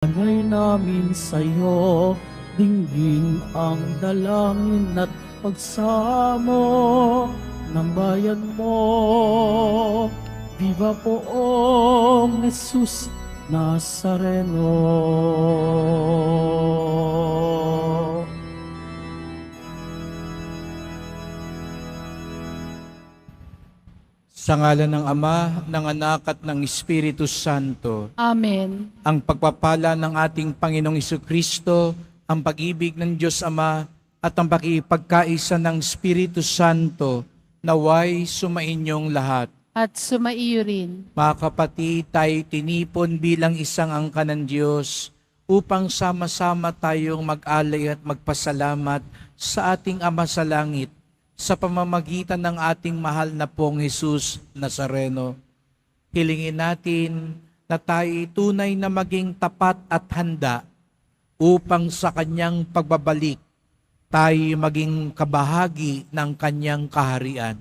Alay namin sa'yo, dinggin ang dalangin at pagsamo ng bayan mo. Viva poong Jesus Nazareno. Sa ngalan ng Ama, ng Anak at ng Espiritu Santo, Amen. ang pagpapala ng ating Panginoong Jesucristo, ang pag-ibig ng Diyos Ama, at ang pakipagkaisa ng Espiritu Santo, naway sumainyong lahat. At sumaiyo rin. Mga kapatid, tayo tinipon bilang isang angka ng Diyos upang sama-sama tayong mag-alay at magpasalamat sa ating Ama sa Langit sa pamamagitan ng ating mahal na pong Jesus Nazareno. Hilingin natin na tayo tunay na maging tapat at handa upang sa kanyang pagbabalik tayo maging kabahagi ng kanyang kaharian.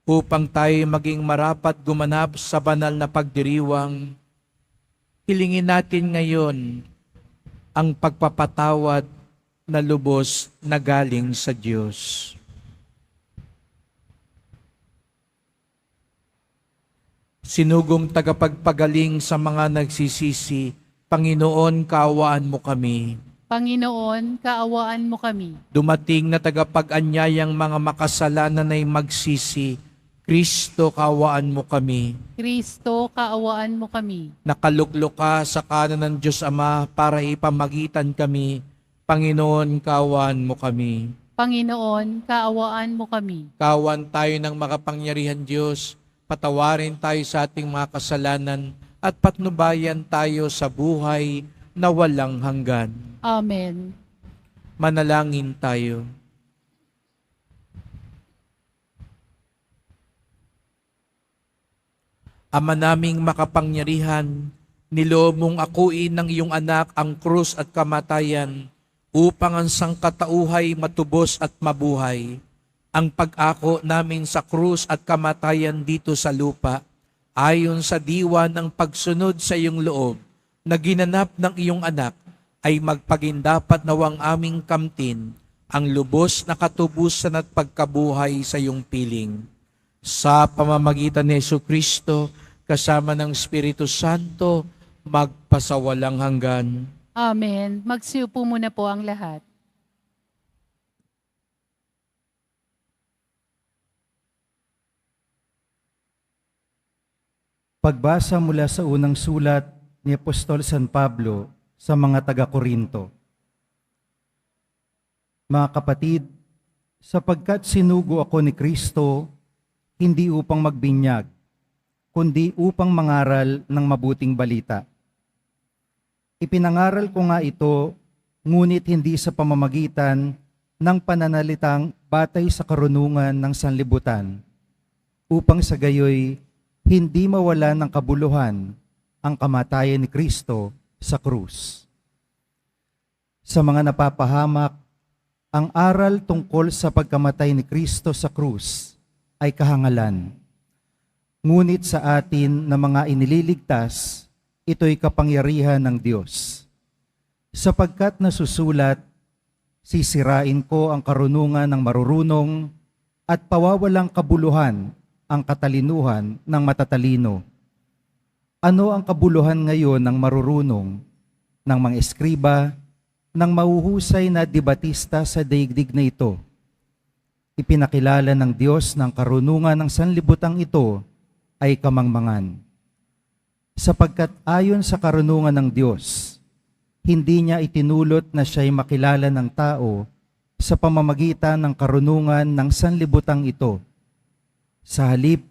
Upang tayo maging marapat gumanap sa banal na pagdiriwang, hilingin natin ngayon ang pagpapatawad na lubos na galing sa Diyos. Sinugong tagapagpagaling sa mga nagsisisi, Panginoon, kaawaan mo kami. Panginoon, kaawaan mo kami. Dumating na tagapag-anyayang mga makasalanan ay magsisi, Kristo, kaawaan mo kami. Kristo, kaawaan mo kami. Nakaluklok ka sa kanan ng Diyos Ama para ipamagitan kami, Panginoon, kaawaan mo kami. Panginoon, kaawaan mo kami. Kawan tayo ng makapangyarihan Diyos, patawarin tayo sa ating mga kasalanan at patnubayan tayo sa buhay na walang hanggan. Amen. Manalangin tayo. Ama naming makapangyarihan, niloob mong akuin ng iyong anak ang krus at kamatayan upang ang sangkatauhay matubos at mabuhay. Ang pag-ako namin sa krus at kamatayan dito sa lupa, ayon sa diwa ng pagsunod sa iyong loob na ginanap ng iyong anak, ay magpagindapat nawang aming kamtin ang lubos na katubusan at pagkabuhay sa iyong piling. Sa pamamagitan ni Jesucristo, kasama ng Espiritu Santo, magpasawalang hanggan. Amen. Magsiupo muna po ang lahat. Pagbasa mula sa unang sulat ni Apostol San Pablo sa mga taga-Korinto. Mga kapatid, sapagkat sinugo ako ni Kristo, hindi upang magbinyag, kundi upang mangaral ng mabuting balita. Ipinangaral ko nga ito, ngunit hindi sa pamamagitan ng pananalitang batay sa karunungan ng sanlibutan, upang sa gayoy hindi mawala ng kabuluhan ang kamatayan ni Kristo sa krus. Sa mga napapahamak, ang aral tungkol sa pagkamatay ni Kristo sa krus ay kahangalan. Ngunit sa atin na mga inililigtas, ito'y kapangyarihan ng Diyos. Sapagkat nasusulat, sisirain ko ang karunungan ng marurunong at pawawalang kabuluhan ang katalinuhan ng matatalino. Ano ang kabuluhan ngayon ng marurunong, ng mga eskriba, ng mahuhusay na debatista sa daigdig na ito? Ipinakilala ng Diyos ng karunungan ng sanlibutang ito ay kamangmangan. Sapagkat ayon sa karunungan ng Diyos, hindi niya itinulot na siya'y makilala ng tao sa pamamagitan ng karunungan ng sanlibutang ito. Sa halip,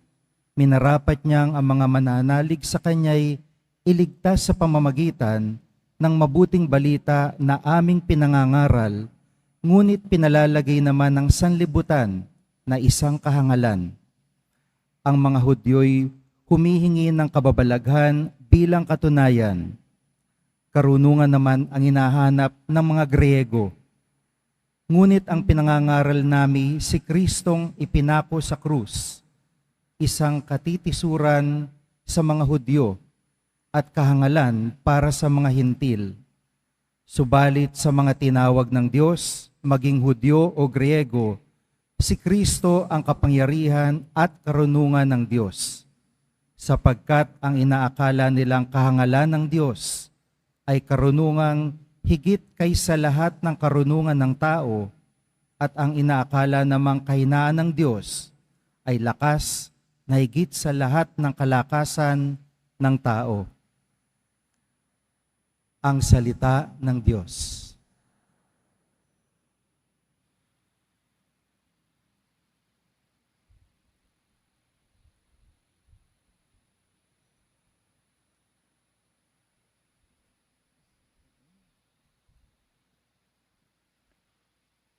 minarapat niyang ang mga mananalig sa kanya'y iligtas sa pamamagitan ng mabuting balita na aming pinangangaral, ngunit pinalalagay naman ng sanlibutan na isang kahangalan. Ang mga Hudyo'y humihingi ng kababalaghan bilang katunayan. Karunungan naman ang hinahanap ng mga Griego. Ngunit ang pinangangaral nami si Kristong ipinako sa krus, isang katitisuran sa mga Hudyo at kahangalan para sa mga hintil. Subalit sa mga tinawag ng Diyos, maging Hudyo o Griego, si Kristo ang kapangyarihan at karunungan ng Diyos. Sapagkat ang inaakala nilang kahangalan ng Diyos ay karunungang higit kaysa lahat ng karunungan ng tao, at ang inaakala namang kahinaan ng Diyos ay lakas na higit sa lahat ng kalakasan ng tao. Ang salita ng Diyos.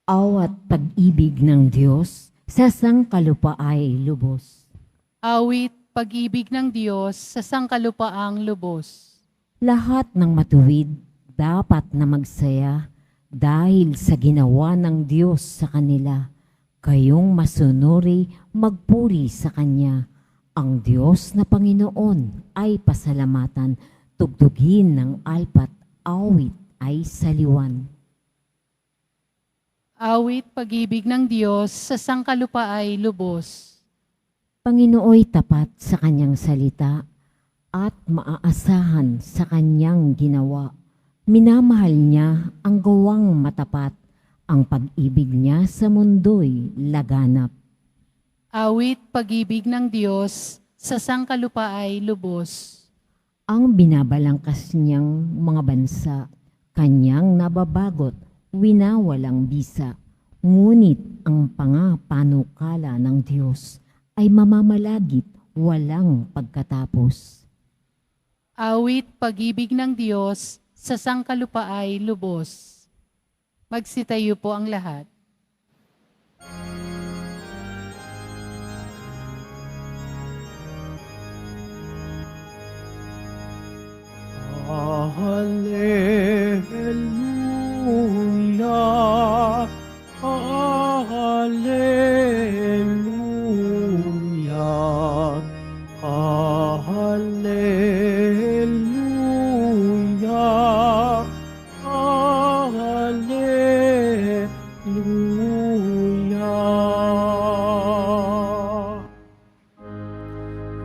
Awat pag-ibig ng Diyos sa sangkalupaay lubos. Awit, pag-ibig ng Diyos sa sangkalupaang lubos. Lahat ng matuwid dapat na magsaya dahil sa ginawa ng Diyos sa kanila. Kayong masunuri, magpuri sa Kanya. Ang Diyos na Panginoon ay pasalamatan, tugtugin ng alpat, awit ay saliwan. Awit, pag-ibig ng Diyos sa sangkalupaay lubos. Panginooy tapat sa Kanyang salita at maaasahan sa Kanyang ginawa. Minamahal niya ang gawang matapat, ang pag-ibig niya sa mundo'y laganap. Awit, pag-ibig ng Diyos sa sangkalupaay lubos. Ang binabalangkas niyang mga bansa, Kanyang nababagot, winawalang bisa. Ngunit ang pangapanukala ng Diyos ay mamamalagit, walang pagkatapos. Awit, pag-ibig ng Diyos sa sangkalupaay lubos. Magsitayo po ang lahat. Hallelujah, Hallelujah, Hallelujah, Hallelujah.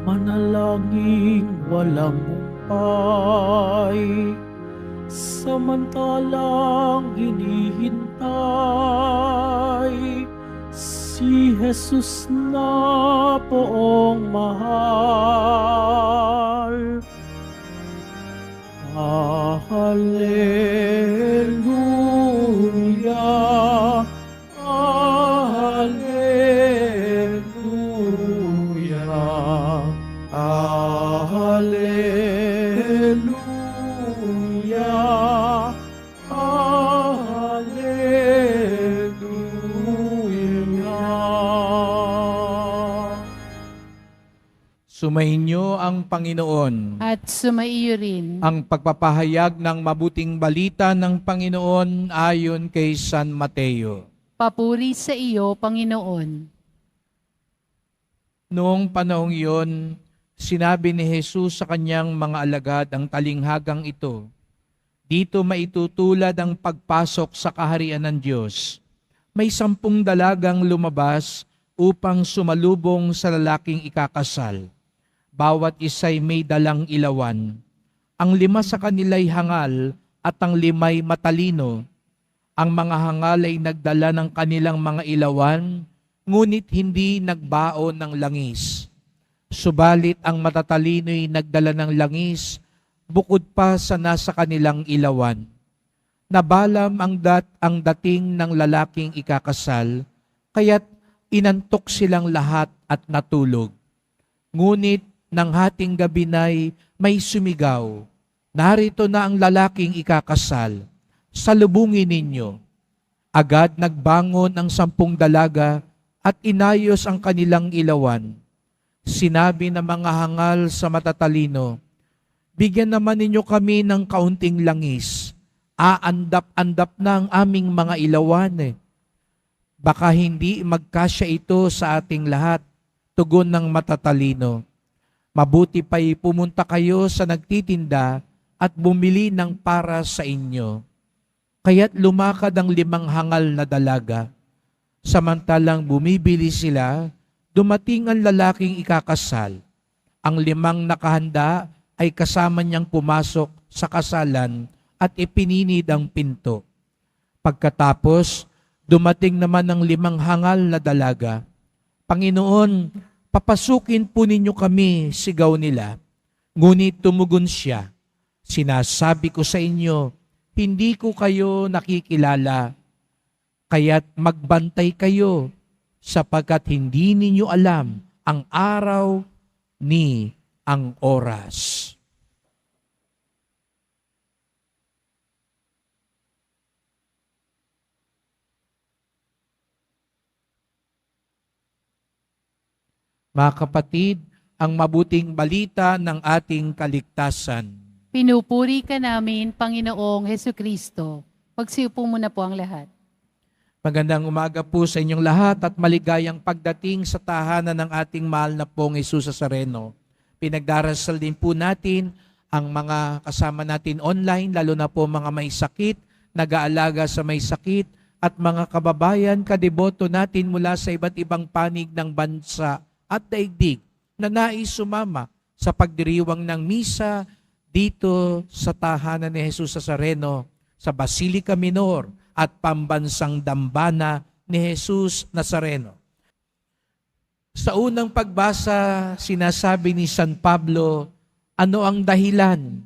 Manalangin walang humpay, samantalang hinihintay si Jesus na poong mahal. Hallelujah, Hallelujah, Hallelujah, Hallelujah. Sumainyo ang Panginoon. At sumaiyo rin. Ang pagpapahayag ng mabuting balita ng Panginoon ayon kay San Mateo. Papuri sa iyo, Panginoon. Noong panahong iyon, sinabi ni Jesus sa kanyang mga alagad ang talinghagang ito, "Dito maitutulad ang pagpasok sa kaharian ng Diyos. May 10 dalagang lumabas upang sumalubong sa lalaking ikakasal. Bawat isa'y may dalang ilawan. Ang 5 sa kanila'y hangal at ang 5'ay matalino. Ang mga hangal ay nagdala ng kanilang mga ilawan, ngunit hindi nagbaon ng langis. Subalit ang matatalino'y nagdala ng langis, bukod pa sa nasa kanilang ilawan. Nabalam ang dating ng lalaking ikakasal, kaya't inantok silang lahat at natulog. Ngunit nang hating gabi na'y may sumigaw, "Narito na ang lalaking ikakasal, salubungin ninyo." Agad nagbangon ang 10 dalaga at inayos ang kanilang ilawan. Sinabi ng mga hangal sa matatalino, "Bigyan naman ninyo kami ng kaunting langis. Aandap-andap na ang aming mga ilawan. Baka hindi magkasya ito sa ating lahat." Tugon ng matatalino, Mabuti pa'y pumunta kayo sa nagtitinda at bumili ng para sa inyo. Kaya't lumakad ang 5 hangal na dalaga. Samantalang bumibili sila, dumating ang lalaking ikakasal. Ang 5 nakahanda ay kasama niyang pumasok sa kasalan at ipinunid ang pinto. Pagkatapos, dumating naman ang 5 hangal na dalaga. Panginoon, papasukin po ninyo kami, sigaw nila. Ngunit tumugon siya, sinasabi ko sa inyo, hindi ko kayo nakikilala. Kaya't magbantay kayo sapagkat hindi ninyo alam ang araw ni ang oras. Mga kapatid, ang mabuting balita ng ating kaligtasan. Pinupuri ka namin, Panginoong Hesukristo. Pagsiupo muna po ang lahat. Magandang umaga po sa inyong lahat at maligayang pagdating sa tahanan ng ating mahal na pong Jesus Nazareno. Pinagdarasal din po natin ang mga kasama natin online, lalo na po mga may sakit, nag-aalaga sa may sakit, at mga kababayan, kadeboto natin mula sa iba't ibang panig ng bansa at daigdig na nais sumama sa pagdiriwang ng misa dito sa tahanan ni Jesus Nazareno, sa Basilica Minor at pambansang dambana ni Jesus Nazareno. Sa unang pagbasa, sinasabi ni San Pablo, ano ang dahilan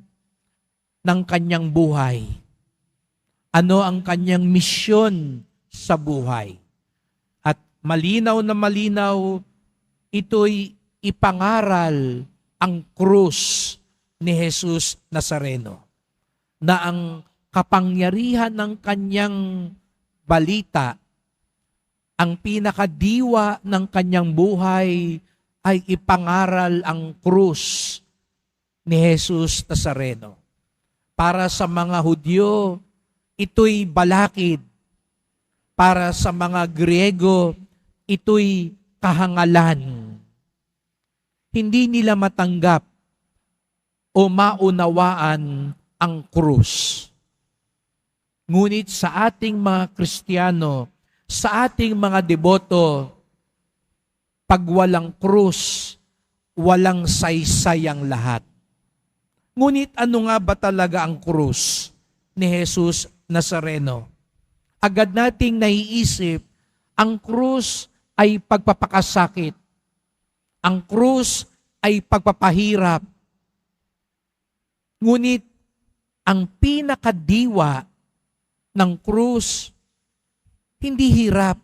ng kanyang buhay? Ano ang kanyang misyon sa buhay? At malinaw na malinaw, ito'y ipangaral ang krus ni Jesus Nazareno, na ang kapangyarihan ng kanyang balita, ang pinakadiwa ng kanyang buhay ay ipangaral ang krus ni Jesus Nazareno. Para sa mga Hudyo, ito'y balakid. Para sa mga Griego, ito'y kahangalan. Hindi nila matanggap o maunawaan ang krus. Ngunit sa ating mga Kristiyano, sa ating mga deboto, pag walang krus, walang saysay ang lahat. Ngunit ano nga ba talaga ang krus ni Jesus Nazareno? Agad nating naiisip, ang krus ay pagpapakasakit. Ang krus ay pagpapahirap. Ngunit ang pinakadiwa ng krus, hindi hirap,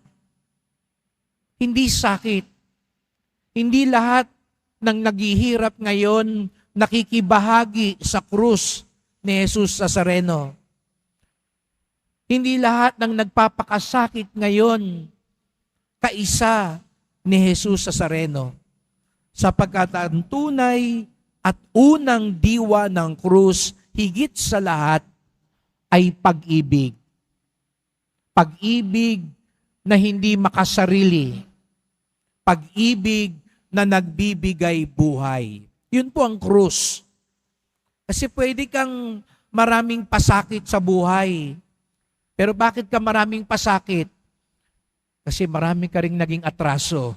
hindi sakit. Hindi lahat ng naghihirap ngayon nakikibahagi sa krus ni Jesus Nazareno. Hindi lahat ng nagpapakasakit ngayon kaisa ni Jesus Nazareno. Sapagkat ang tunay at unang diwa ng krus, higit sa lahat, ay pag-ibig. Pag-ibig na hindi makasarili. Pag-ibig na nagbibigay buhay. Yun po ang krus. Kasi pwede kang maraming pasakit sa buhay. Pero bakit ka maraming pasakit? Kasi marami ka ring naging atraso.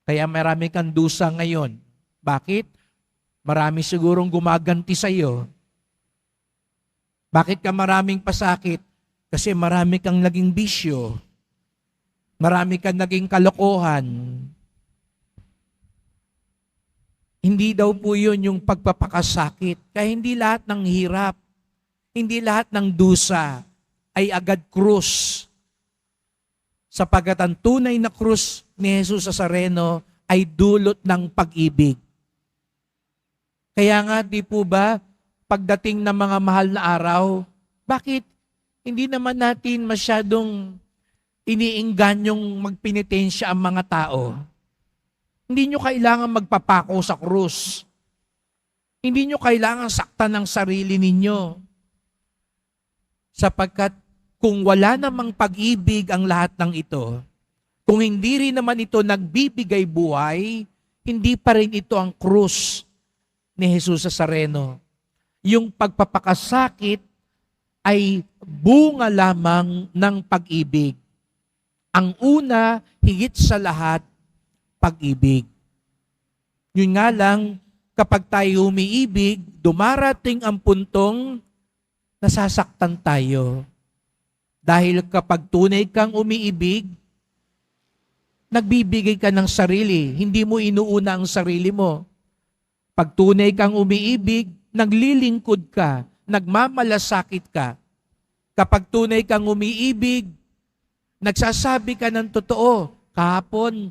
Kaya marami kang dusa ngayon. Bakit? Marami sigurong gumaganti sa iyo. Bakit ka maraming pasakit? Kasi marami kang naging bisyo. Marami kang naging kalokohan. Hindi daw po yun yung pagpapakasakit. Kaya hindi lahat ng hirap, hindi lahat ng dusa ay agad krus. Sapagkat ang tunay na krus ni Jesus Nazareno ay dulot ng pag-ibig. Kaya nga, di po ba, pagdating ng mga mahal na araw, bakit hindi naman natin masyadong iniingganyong magpenitensya ang mga tao? Hindi nyo kailangan magpapako sa krus. Hindi nyo kailangan saktan ng sarili ninyo. Sapagkat kung wala namang pag-ibig ang lahat ng ito, kung hindi rin naman ito nagbibigay buhay, hindi pa rin ito ang krus ni Jesus Nazareno. Yung pagpapakasakit ay bunga lamang ng pag-ibig. Ang una, higit sa lahat, pag-ibig. Yun nga lang, kapag tayo umiibig, dumarating ang puntong nasasaktan tayo. Dahil kapag tunay kang umiibig, nagbibigay ka ng sarili. Hindi mo inuuna ang sarili mo. Pag tunay kang umiibig, naglilingkod ka, nagmamalasakit ka. Kapag tunay kang umiibig, nagsasabi ka ng totoo. Kahapon,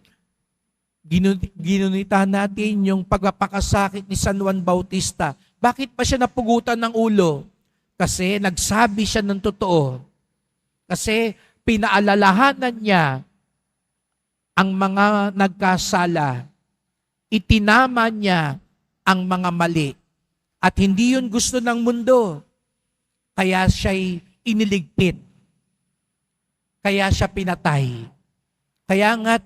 ginunita natin yung pagpapakasakit ni San Juan Bautista. Bakit pa siya napugutan ng ulo? Kasi nagsabi siya ng totoo. Kasi pinaalalahanan niya ang mga nagkasala. Itinama niya ang mga mali. At hindi yun gusto ng mundo. Kaya siya'y iniligpit. Kaya siya pinatay. Kaya nga,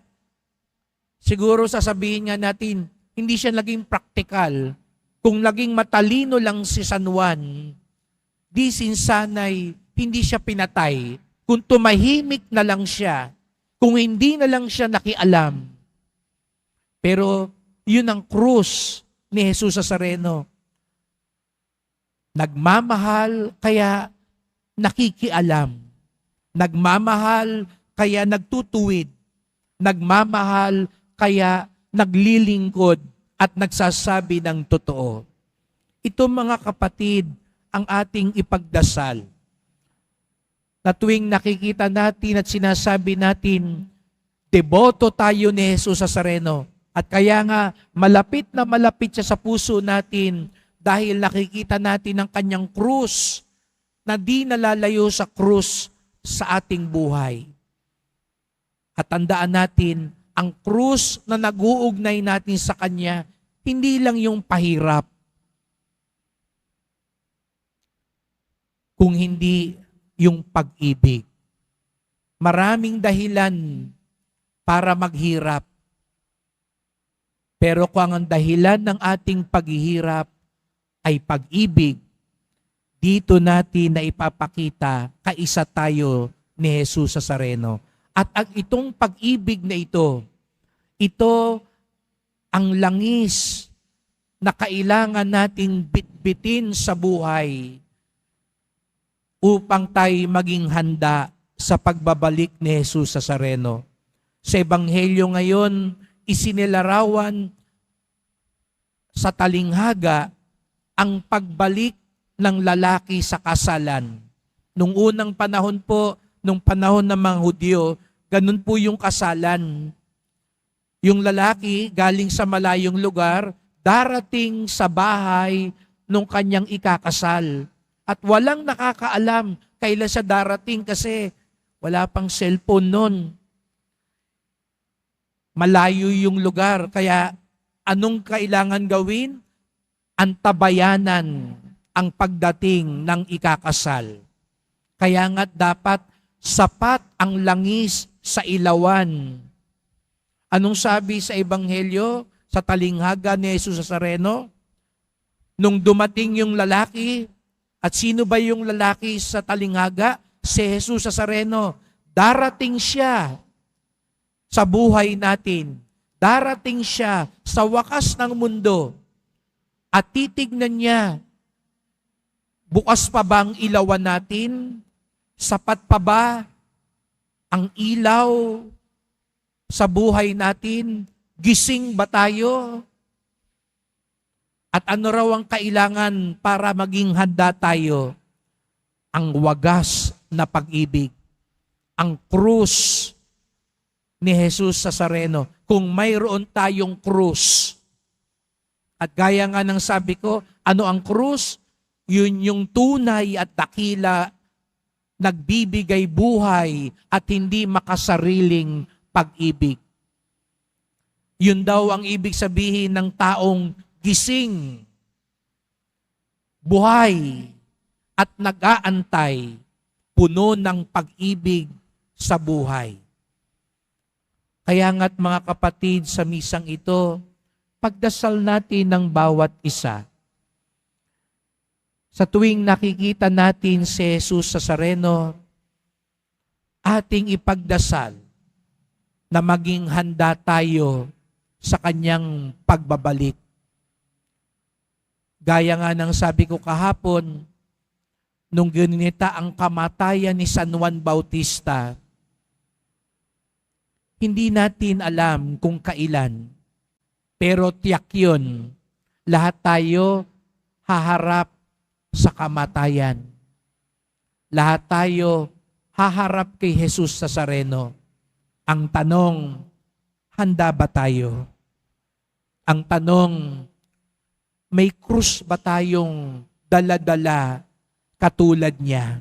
siguro sasabihin nga natin, hindi siya naging praktikal. Kung naging matalino lang si San Juan, di sinsanay, hindi siya pinatay. Kung tumahimik na lang siya, kung hindi na lang siya nakialam. Pero yun ang krus ni Jesus Nazareno. Nagmamahal kaya nakikialam. Nagmamahal kaya nagtutuwid. Nagmamahal kaya naglilingkod at nagsasabi ng totoo. Ito mga kapatid ang ating ipagdasal. Na tuwing nakikita natin at sinasabi natin, deboto tayo ni Jesus Nazareno. At kaya nga, malapit na malapit siya sa puso natin dahil nakikita natin ang kanyang krus na di nalalayo sa krus sa ating buhay. At tandaan natin, ang krus na nag-uugnay natin sa kanya, hindi lang yung pahirap. Kung hindi yung pag-ibig. Maraming dahilan para maghirap. Pero kung ang dahilan ng ating paghihirap ay pag-ibig, dito natin na ipapakita kaisa tayo ni Jesus Nazareno. At ang itong pag-ibig na ito ang langis na kailangan nating bitbitin sa buhay upang tayo maging handa sa pagbabalik ni Jesus Nazareno. Sa Ebanghelyo ngayon, isinilarawan sa talinghaga ang pagbalik ng lalaki sa kasalan. Nung unang panahon po, nung panahon ng mga Hudyo, ganun po yung kasalan. Yung lalaki galing sa malayong lugar, darating sa bahay nung kanyang ikakasal. At walang nakakaalam kailan siya darating kasi wala pang cellphone nun. Malayo yung lugar, kaya anong kailangan gawin? Antabayanan ang pagdating ng ikakasal. Kaya nga dapat sapat ang langis sa ilawan. Anong sabi sa Ebanghelyo, sa talinghaga ni Jesus Nazareno? Nung dumating yung lalaki, at sino ba yung lalaki sa talinghaga? Si Jesus Nazareno. Darating siya sa buhay natin. Darating siya sa wakas ng mundo. At titignan niya, bukas pa ba ang ilawan natin? Sapat pa ba ang ilaw sa buhay natin? Gising ba tayo? At ano raw ang kailangan para maging handa tayo? Ang wagas na pag-ibig. Ang krus ni Jesus Nazareno. Kung mayroon tayong krus. At gaya nga ng sabi ko, ano ang krus? Yun yung tunay at dakila, nagbibigay buhay at hindi makasariling pag-ibig. Yun daw ang ibig sabihin ng taong gising, buhay, at nag-aantay, puno ng pag-ibig sa buhay. Kaya nga't mga kapatid, sa misang ito, ipagdasal natin ng bawat isa. Sa tuwing nakikita natin si Jesus Nazareno, ating ipagdasal na maging handa tayo sa kanyang pagbabalik. Gaya nga ng sabi ko kahapon, nung ginita ang kamatayan ni San Juan Bautista, hindi natin alam kung kailan, pero tiyak yun, lahat tayo haharap sa kamatayan. Lahat tayo haharap kay Jesus Nazareno. Ang tanong, handa ba tayo? Ang tanong, may krus ba tayong dala-dala katulad niya?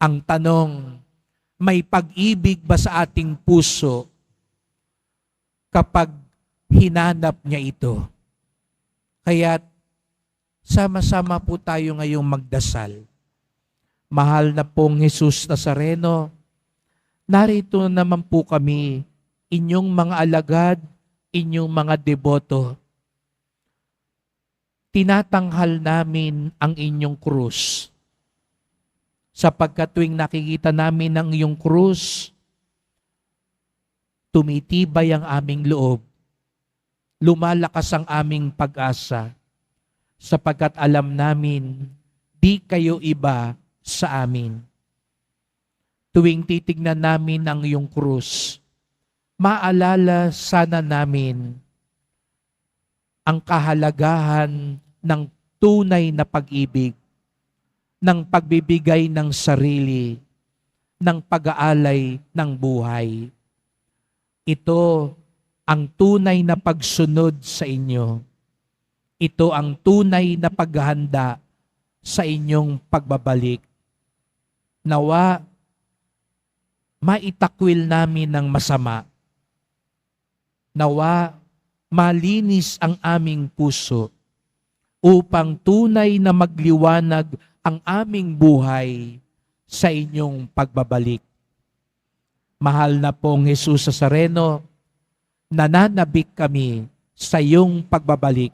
Ang tanong, may pag-ibig ba sa ating puso kapag hinanap niya ito? Kaya sama-sama po tayo ngayong magdasal. Mahal na pong Jesus Nazareno, narito naman po kami, inyong mga alagad, inyong mga deboto. Tinatanghal namin ang inyong krus. Sapagkat tuwing nakikita namin ang iyong krus, tumitibay ang aming loob. Lumalakas ang aming pag-asa. Sapagkat alam namin, di kayo iba sa amin. Tuwing titignan namin ang iyong krus, maalala sana namin ang kahalagahan ng tunay na pag-ibig, ng pagbibigay ng sarili, ng pag-aalay ng buhay. Ito ang tunay na pagsunod sa inyo. Ito ang tunay na paghahanda sa inyong pagbabalik. Nawa, maitakwil namin ng masama. Nawa, malinis ang aming puso upang tunay na magliwanag ang aming buhay sa inyong pagbabalik. Mahal na pong Jesus Nazareno, nananabik kami sa iyong pagbabalik.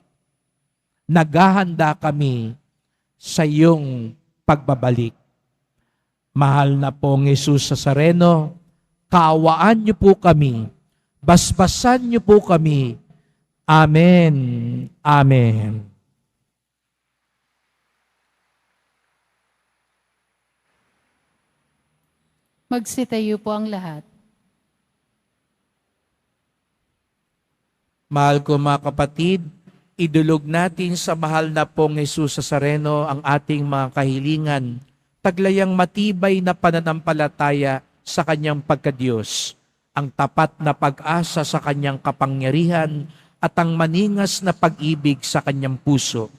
Naghahanda kami sa iyong pagbabalik. Mahal na pong Jesus Nazareno, kaawaan niyo po kami, basbasan niyo po kami. Amen. Amen. Magsitayo po ang lahat. Mahal ko mga kapatid, idulog natin sa mahal na pong Jesus Nazareno ang ating mga kahilingan, taglayang matibay na pananampalataya sa kanyang pagkadiyos, ang tapat na pag-asa sa kanyang kapangyarihan at ang maningas na pag-ibig sa kanyang puso.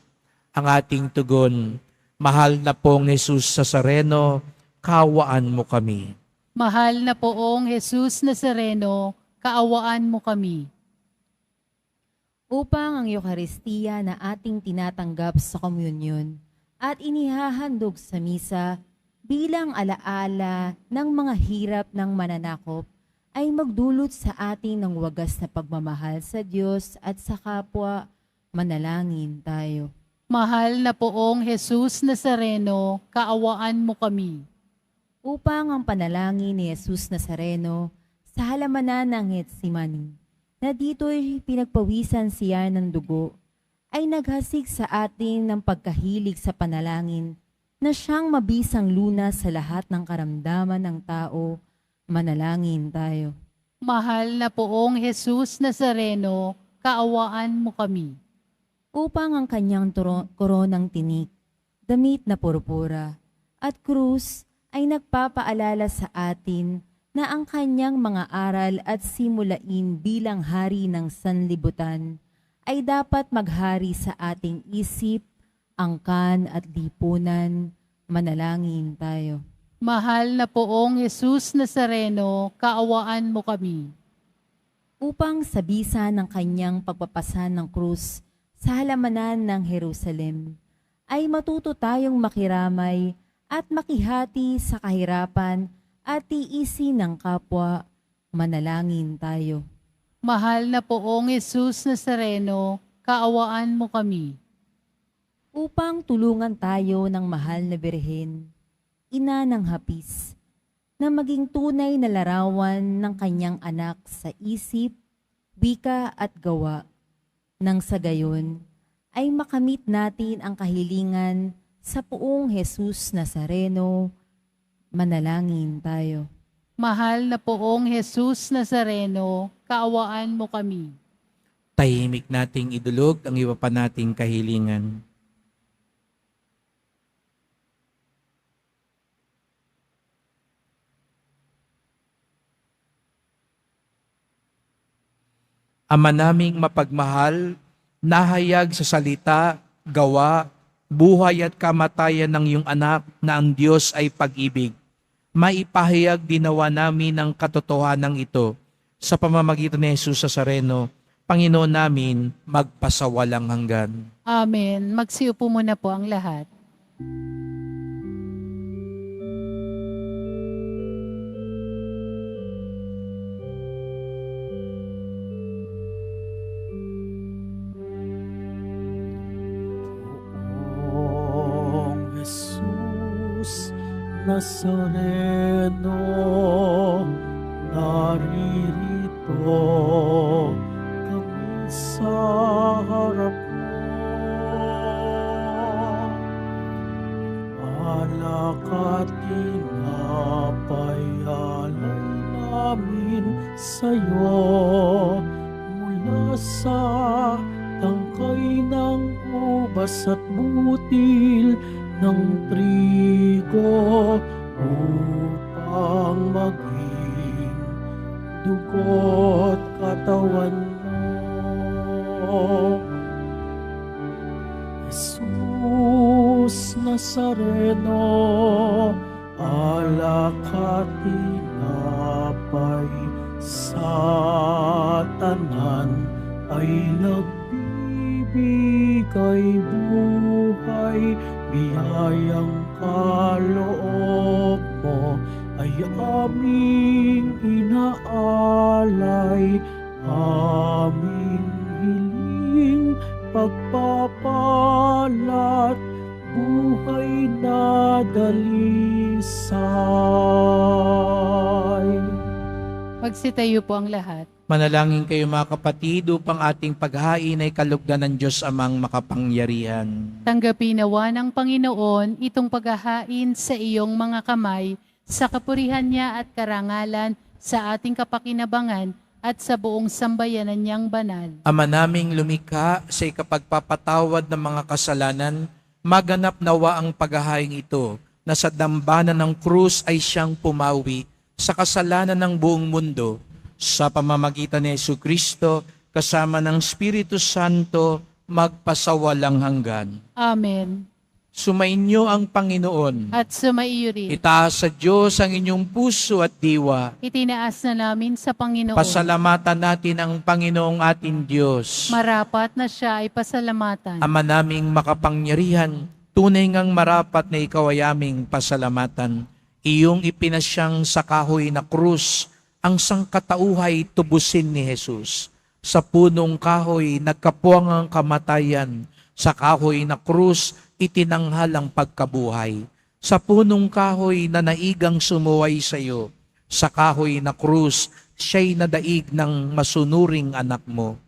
Ang ating tugon, mahal na pong Jesus Nazareno, kaawaan mo kami. Mahal na poong Jesus Nazareno, kaawaan mo kami. Upang ang Eucharistia na ating tinatanggap sa komunyon at inihahandog sa misa bilang alaala ng mga hirap ng mananakop ay magdulot sa atin ng wagas na pagmamahal sa Diyos at sa kapwa. Manalangin tayo. Mahal na poong Jesus Nazareno, kaawaan mo kami. Upang ang panalangin ni Jesus Nazareno sa halamanan ng Getsemani, na dito'y pinagpawisan siya ng dugo, ay naghasik sa atin ng pagkahilig sa panalangin na siyang mabisang lunas sa lahat ng karamdaman ng tao. Manalangin tayo. Mahal na poong Jesus Nazareno, kaawaan mo kami. Upang ang kanyang koronang tinik, damit na purpura, at krus ay nagpapaalala sa atin na ang kanyang mga aral at simulain bilang hari ng sanlibutan ay dapat maghari sa ating isip, angkan at lipunan. Manalangin tayo. Mahal na poong Jesus Nazareno, kaawaan mo kami. Upang sa bisa ng kanyang pagpapasan ng krus sa halamanan ng Jerusalem, ay matuto tayong makiramay at makihati sa kahirapan at tiisin ng kapwa. Manalangin tayo. Mahal na poong Jesus Nazareno, kaawaan mo kami. Upang tulungan tayo ng mahal na Birhen, ina ng hapis, na maging tunay na larawan ng kanyang anak sa isip, wika at gawa, nang sa gayon ay makamit natin ang kahilingan sa poong Jesus Nazareno. Manalangin tayo. Mahal na poong Jesus Nazareno, kaawaan mo kami. Tahimik nating idulog ang iba pa nating kahilingan. Ama naming mapagmahal, nahayag sa salita, gawa, buhay at kamatayan ng iyong anak na ang Diyos ay pag-ibig. Maipahayag dinawa namin ang katotohanan ito sa pamamagitan ni Jesus Nazareno, Panginoon namin, magpasawalang hanggan. Amen. Magsiupo muna po ang lahat. Poong Jesus Nazareno, naririto kami sa harap mo. Alak at tinapay alay namin sa'yo, mula sa tangkay ng ubas at butil ng trigo, upang maging dugo't katawan mo. Jesus Nazareno, alak at tinapay sa tanan ay nagbibigay buhay, biyayang kaloob mo ay aming inaalay, aming hiling pagpapalat, buhay na dalisay. Magsitayo po ang lahat. Manalangin kayo mga kapatid upang ating paghain ay kalugdan ng Diyos amang makapangyarihan. Tanggapin nawa ng Panginoon itong paghahain sa iyong mga kamay, sa kapurihan niya at karangalan, sa ating kapakinabangan at sa buong sambayanan niyang banal. Ama naming lumikha sa ikapagpapatawad ng mga kasalanan, maganap nawa ang paghahain ito na sa dambana ng krus ay siyang pumawi sa kasalanan ng buong mundo. Sa pamamagitan ni Jesucristo, kasama ng Espiritu Santo, magpasawalang hanggan. Amen. Sumainyo ang Panginoon. At sumaiyo rin. Itaas sa Diyos ang inyong puso at diwa. Itinaas na namin sa Panginoon. Pasalamatan natin ang Panginoong ating Diyos. Marapat na siya ay pasalamatan. Ama naming makapangyarihan, tunay ngang marapat na ikaw ay aming pasalamatan. Iyong ipinasyang sa kahoy na krus, ang sangkatauhay tubusin ni Jesus. Sa punong kahoy, nagkapuwang ang kamatayan. Sa kahoy na krus, itinanghal ang pagkabuhay. Sa punong kahoy na naigang sumuway sa iyo. Sa kahoy na krus, siya'y nadaig ng masunuring anak mo.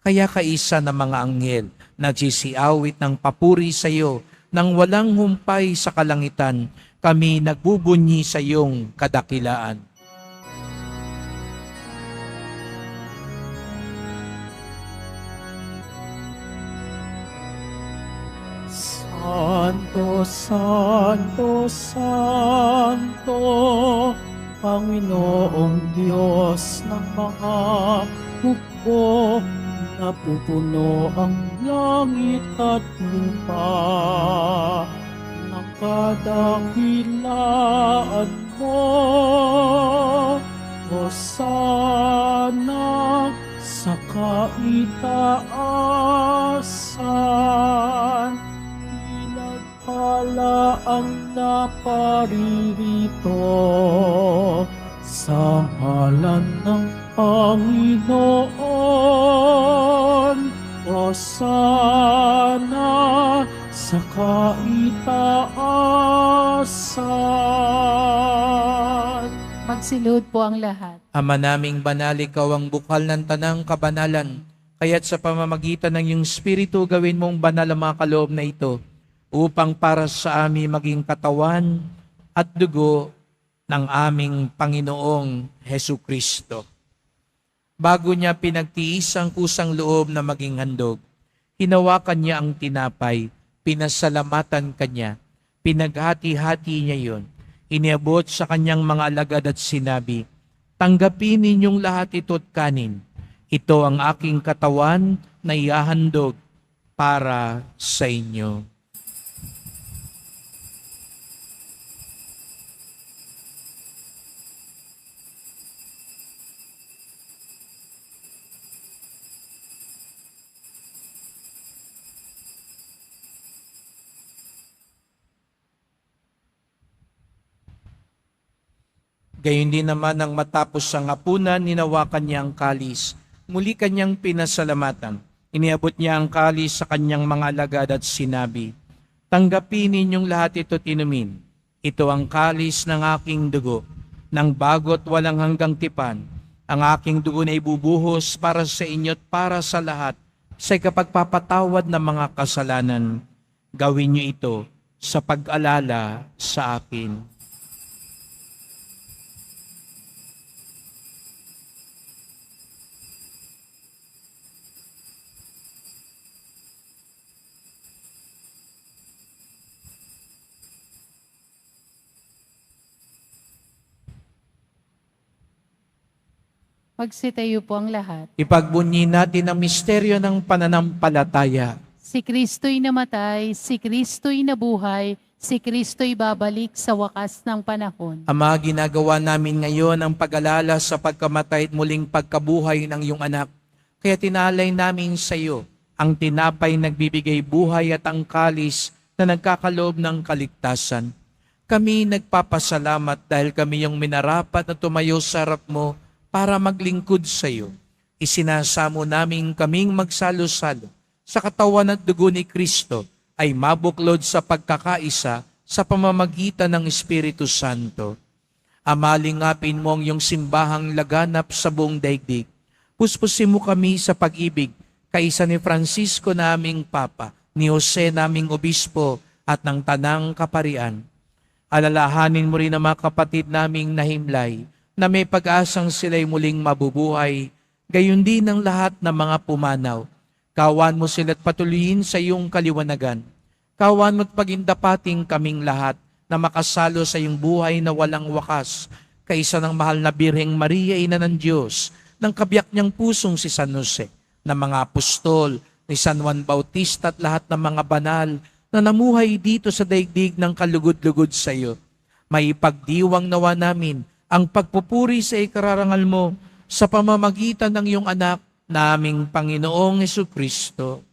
Kaya kaisa ng mga anghel, nagsisiawit ng papuri sa iyo, nang walang humpay sa kalangitan, kami nagbubunyi sa iyong kadakilaan. Santo, Santo, Santo, Panginoong Diyos ng mga hukbo, napupuno ang langit at lupa ng kadakilaan mo. Hosana sa kaitaasan, pinagpala ang naparirito sa ngalan ng Panginoon. Hosana sa kaitaasan. Magsilod po ang lahat. Ama naming banal, ikaw ang bukal ng tanang kabanalan. Kaya't sa pamamagitan ng iyong Espiritu, gawin mong banal ang mga kaloob na ito upang para sa amin maging katawan at dugo ng aming Panginoong Hesu Kristo. Bago niya pinagtiis ang kusang loob na maging handog, hinawakan niya ang tinapay, pinasalamatan kanya, pinaghati-hati niya yon, iniabot sa kanyang mga alagad at sinabi, "Tanggapin ninyong lahat ito't kanin. Ito ang aking katawan na ihahandog para sa inyo." Gayon din naman nang matapos ang hapunan, ninawakan niya ang kalis. Muli kanyang pinasalamatan. Iniabot niya ang kalis sa kanyang mga alagad at sinabi, "Tanggapin ninyong lahat ito't inumin. Ito ang kalis ng aking dugo, ng bago't walang hanggang tipan. Ang aking dugo na ibubuhos para sa inyo't para sa lahat sa ikapagpapatawad ng mga kasalanan. Gawin niyo ito sa pag-alala sa akin." Magsitayo po ang lahat. Ipagbunyi natin ang misteryo ng pananampalataya. Si Kristo'y namatay, si Kristo'y nabuhay, si Kristo'y babalik sa wakas ng panahon. Ama, ginagawa namin ngayon ang pag-alala sa pagkamatay at muling pagkabuhay ng iyong anak. Kaya tinalay namin sa iyo ang tinapay nagbibigay buhay at ang kalis na nagkakaloob ng kaligtasan. Kami nagpapasalamat dahil kami yung minarapat na tumayo sa harap mo para maglingkod sa iyo. Isinasamo namin kaming magsalo-salo sa katawan at dugo ni Kristo ay mabuklod sa pagkakaisa sa pamamagitan ng Espiritu Santo. Amalingapin mo ang iyong simbahang laganap sa buong daigdig. Puspusin mo kami sa pag-ibig, kaisa ni Francisco na aming Papa, ni Jose naming Obispo at ng Tanang Kaparian. Alalahanin mo rin ang mga kapatid naming nahimlay, na may pag-asang sila'y muling mabubuhay, gayon din ang lahat ng mga pumanaw. Kawan mo sila't patuloyin sa iyong kaliwanagan. Kawan mo't pagindapating kaming lahat na makasalo sa iyong buhay na walang wakas, kaisa ng mahal na Birheng Maria, Ina ng Diyos, ng kabiyak niyang pusong si San Jose, ng mga apostol, ni San Juan Bautista at lahat ng mga banal na namuhay dito sa daigdig ng kalugod-lugod sa iyo. May ipagdiwang nawa namin ang pagpupuri sa ikararangal mo sa pamamagitan ng iyong anak, naming Panginoong Jesucristo.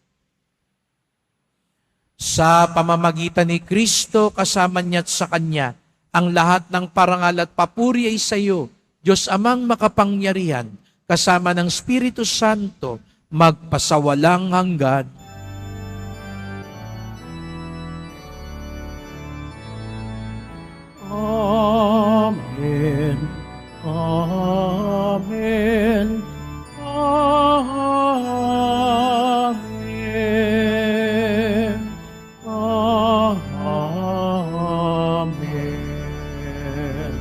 Sa pamamagitan ni Kristo, kasama niya at sa Kanya, ang lahat ng parangal at papuri ay sa iyo, Diyos Amang makapangyarihan, kasama ng Espiritu Santo, magpasawalang hanggan. Amen. Amen. Amen. Amen.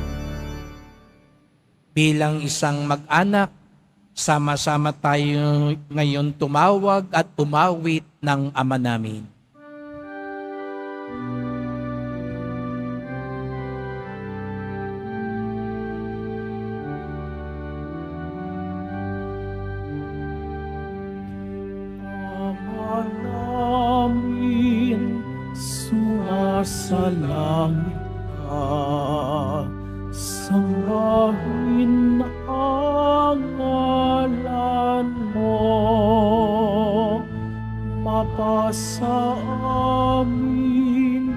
Bilang isang mag-anak, sama-sama tayo ngayon tumawag at umawit ng Ama namin. Ama namin, sumasalangit ka, sambahin ang ngalan mo, mapasa amin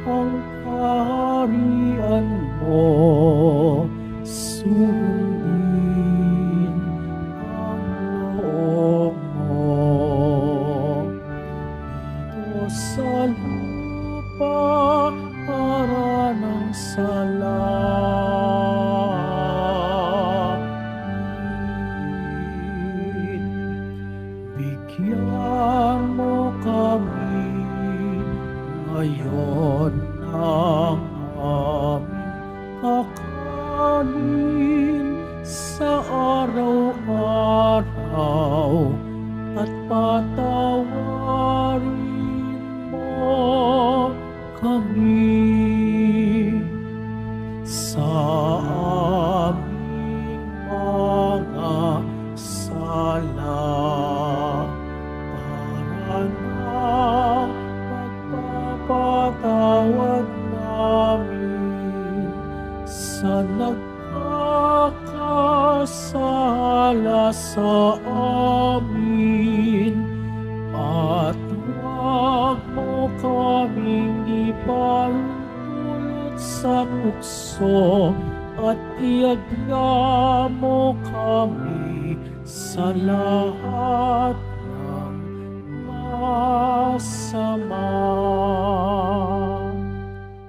ang kaharian mo, salamin. Bigyan mo kami ngayon ng aming kakanin sa araw-araw at patawarin mo kami sa aming mga sala para na pagpapatawad namin sa nagkakasala sa amin at huwag mo kaming ipahintulot sa bukso at iagya mo kami sa lahat ng masama.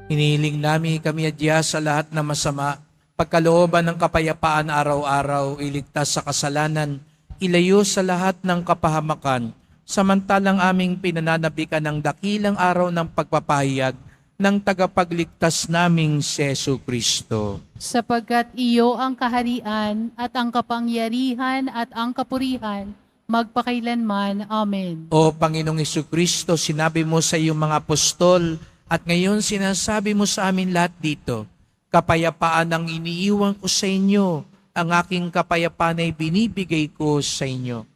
Hinihiling namin kami adya sa lahat na masama, pagkalooban ng kapayapaan araw-araw, iligtas sa kasalanan, ilayo sa lahat ng kapahamakan, samantalang aming pinananabikan ng dakilang araw ng pagpapahayag ng tagapagligtas naming si Jesucristo. Sapagkat iyo ang kaharian at ang kapangyarihan at ang kapurihan, magpakailanman. Amen. O Panginoong Jesucristo, sinabi mo sa iyong mga apostol at ngayon sinasabi mo sa amin lahat dito, kapayapaan ang iniiwan ko sa inyo, ang aking kapayapaan ay binibigay ko sa inyo.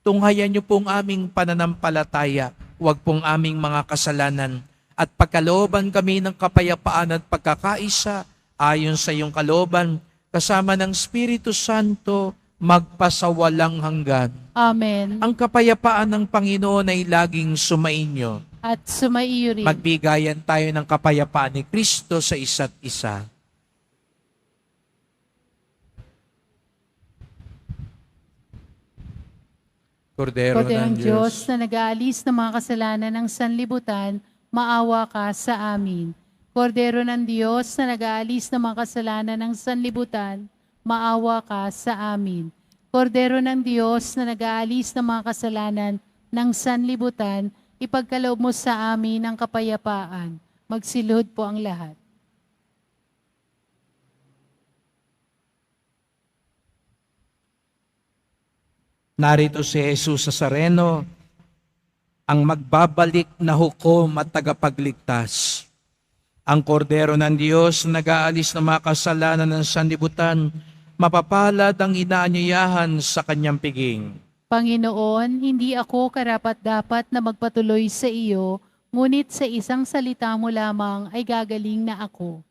Tunghayan niyo pong aming pananampalataya, huwag pong aming mga kasalanan, at pagkalooban kami ng kapayapaan at pagkakaisa, ayon sa iyong kalooban, kasama ng Espiritu Santo, magpasawalang hanggan. Amen. Ang kapayapaan ng Panginoon ay laging sumainyo. At sumaiyo rin. Magbigayan tayo ng kapayapaan ni Kristo sa isa't isa. Kordero Korderong ng Diyos Diyos, na nag-aalis ng mga kasalanan ng sanlibutan, maawa ka sa amin. Kordero ng Diyos na nag-aalis ng mga kasalanan ng sanlibutan, maawa ka sa amin. Kordero ng Diyos na nag-aalis ng mga kasalanan ng sanlibutan, ipagkaloob mo sa amin ang kapayapaan. Magsilhod po ang lahat. narito si Jesus Nazareno, ang magbabalik na hukom at tagapagligtas. Ang kordero ng Diyos na nag-aalis ng mga kasalanan ng sanlibutan, mapapalad ang inaanyayahan sa kanyang piging. Panginoon, hindi ako karapat-dapat na magpatuloy sa iyo, ngunit sa isang salita mo lamang ay gagaling na ako.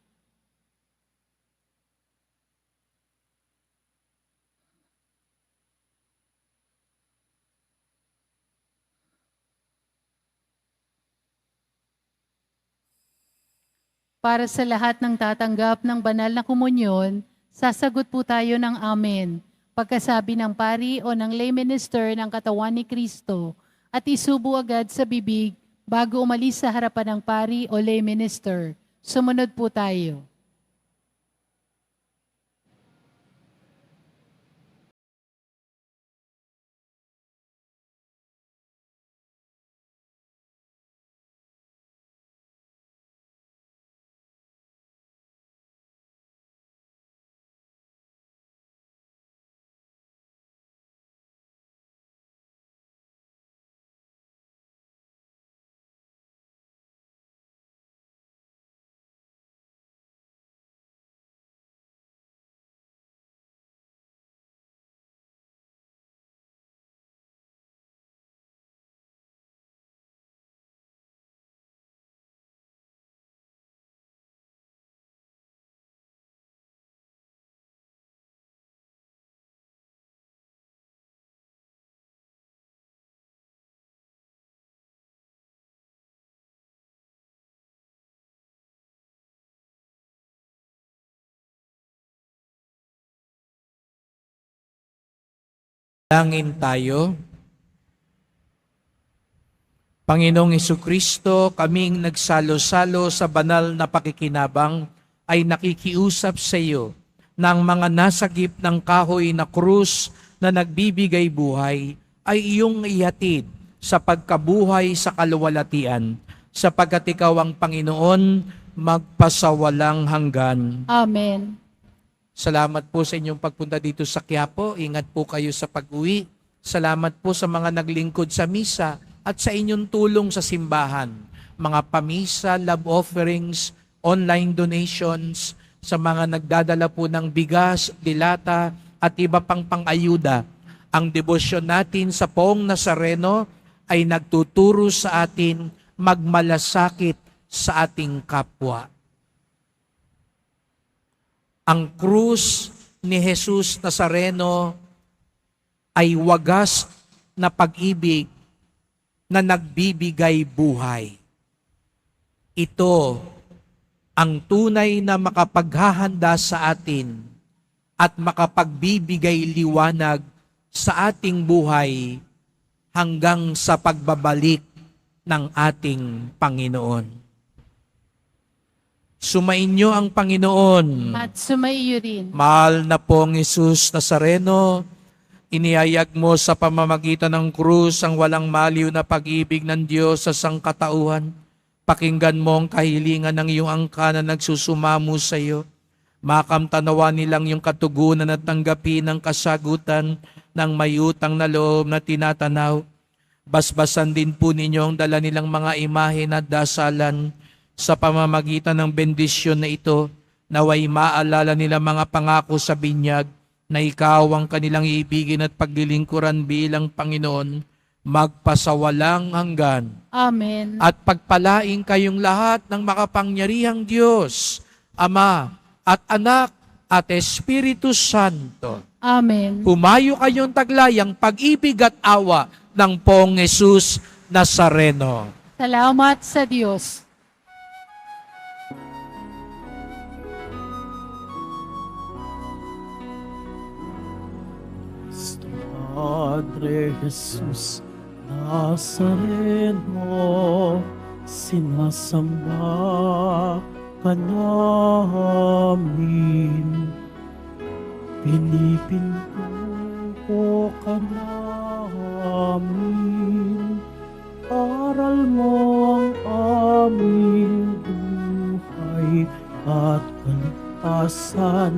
Para sa lahat ng tatanggap ng banal na komunyon, sasagot po tayo ng Amen. Pagkasabi ng pari o ng lay minister ng katawan ni Kristo at isubo agad sa bibig bago umalis sa harapan ng pari o lay minister. Sumunod po tayo. Langin tayo. Panginoong Jesucristo, kaming nagsalo-salo sa banal na pakikinabang ay nakikiusap sa iyo ng mga nasagip ng kahoy na krus na nagbibigay buhay ay iyong ihatid sa pagkabuhay sa kaluwalhatian, sapagkat ikaw ang Panginoon magpasawalang hanggan. Amen. Salamat po sa inyong pagpunta dito sa Quiapo. Ingat po kayo sa pag-uwi. Salamat po sa mga naglingkod sa misa at sa inyong tulong sa simbahan. Mga pamisa, love offerings, online donations, sa mga nagdadala po ng bigas, dilata, at iba pang pang-ayuda. Ang debosyon natin sa Poong Nazareno ay nagtuturo sa atin magmalasakit sa ating kapwa. Ang krus ni Jesus Nazareno ay wagas na pag-ibig na nagbibigay buhay. Ito ang tunay na makapaghahanda sa atin at makapagbibigay liwanag sa ating buhay hanggang sa pagbabalik ng ating Panginoon. Sumainyo ang Panginoon. At sumaiyo rin. Mahal na pong Jesus Nazareno, inihayag mo sa pamamagitan ng krus ang walang maliw na pag-ibig ng Diyos sa sangkatauhan. Pakinggan mo ang kahilingan ng iyong angka na nagsusumamo sa iyo. Makamtanawa nilang iyong katugunan at tanggapin ang kasagutan ng may utang na loob na tinatanaw. Basbasan din po ninyo ang dala nilang mga imahe at dasalan sa pamamagitan ng bendisyon na ito, naway maalala nila mga pangako sa binyag na ikaw ang kanilang ibigin at paglilingkuran bilang Panginoon, magpasawalang hanggan. Amen. At pagpalaing kayong lahat ng makapangyarihang Diyos, Ama at Anak at Espiritu Santo. Amen. Humayo kayong taglayang pag-ibig at awa ng Poong Jesus Nazareno. Salamat sa Diyos. Padre Jesus Nazareno, sinasamba ka namin. Pinipinto ka namin. Aral mo ang aming buhay at kaligtasan.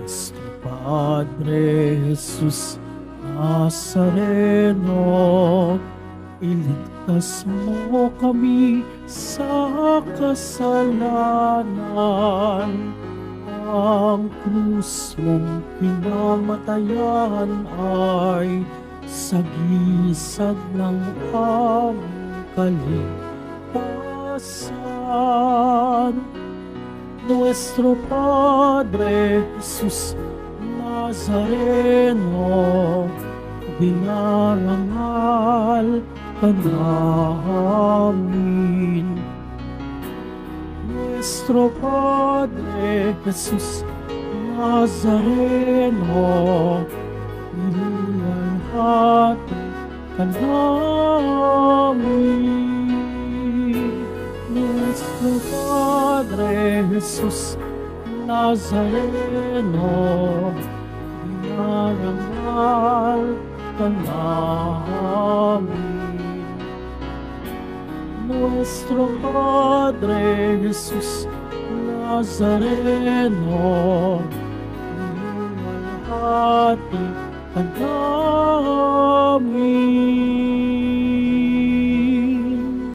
Nuestro Padre Jesus Nazareno, iligtas mo kami sa kasalanan. Ang krus mong pinamatayan ay sagisag ng aming kaligtasan. Nuestro Padre Jesus Nazareno, dinarangal ka namin. Nuestro Padre Jesus Nazareno, niluwalhati ka namin. Nuestro Padre Jesus Nazareno, dinarangal ka namin. Nuestro Padre Jesus Nazareno, niluwalhati ka namin.